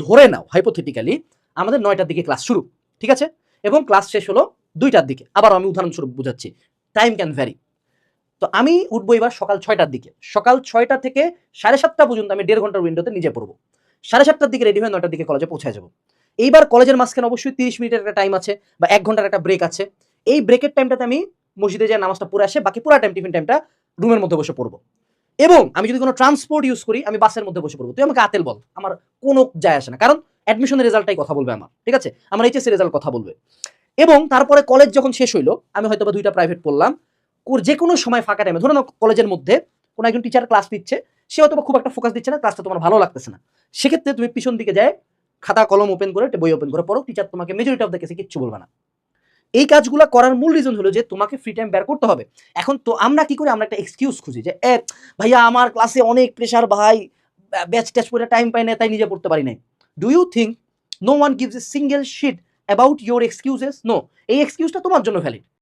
ধরে নাও হাইপোথেটিক্যালি আমাদের 9টার দিকে ক্লাস শুরু, ঠিক আছে, এবং ক্লাস শেষ হলো 2টার দিকে। আবার আমি উদাহরণস্বরূপ বুঝাচ্ছি, টাইম ক্যান ভ্যারি। তো আমি উঠবো এবার সকাল 6টার দিকে, সকাল 6টা থেকে 7:30 পর্যন্ত আমি 1.5 ঘন্টার উইন্ডোতে নিজে পড়বো। 7:30টার দিকে রেডি হয়ে 9টার দিকে কলেজে পৌঁছে যাবো। এইবার কলেজের মাঝখানে অবশ্যই 30 মিনিটের একটা টাইম আছে বা 1 ঘন্টার একটা ব্রেক আছে। এই ব্রেকের টাইমটাতে আমি মসজিদে যে নামাজটা পড়ে আসে, বাকি পুরো টাইম টিফিন টাইমটা রুমের মধ্যে বসে পড়বো। এবং আমি যদি কোনো ট্রান্সপোর্ট ইউজ করি, আমি বাসের মধ্যে বসে পড়বো। তুই আমাকে আতেল বল, আমার কোনো যায় আসে না, কারণ অ্যাডমিশনের রেজাল্টটাই কথা বলবে আমার, ঠিক আছে, আমার এইচএসসি রেজাল্ট কথা বলবে। এবং তারপরে কলেজ যখন শেষ হইলো, আমি হয়তো বা 2টা প্রাইভেট পড়লাম, যে কোনো সময় ফাঁকা টাইমে ধরো না কলেজের মধ্যে কোনো একজন টিচার ক্লাস দিচ্ছে, সে হয়তো খুব একটা ফোকাস দিচ্ছে না, ক্লাসটা তোমার ভালো লাগতেছে না, সেক্ষেত্রে তুমি পিছন দিকে যায় খাতা কলম ওপেন করে বই ওপেন করে পড়ো, টিচার তোমাকে মেজরিটি অফ দ্য কেসে কিচ্ছু বলবে না। এই কাজগুলো করার মূল রিজন হলো যে তোমাকে ফ্রি টাইম বের করতে হবে। এখন তো আমরা কি করি, আমরা একটা এক্সকিউজ খুঁজি যে ভাইয়া আমার ক্লাসে অনেক প্রেশার ভাই, ব্যাচ টেস্ট করে টাইম পাই না, তাই নিজে পড়তে পারি নাই। Do you think no one gives a single shit about your excuses? No, এই এক্সকিউজটা তোমার জন্য ভ্যালিড।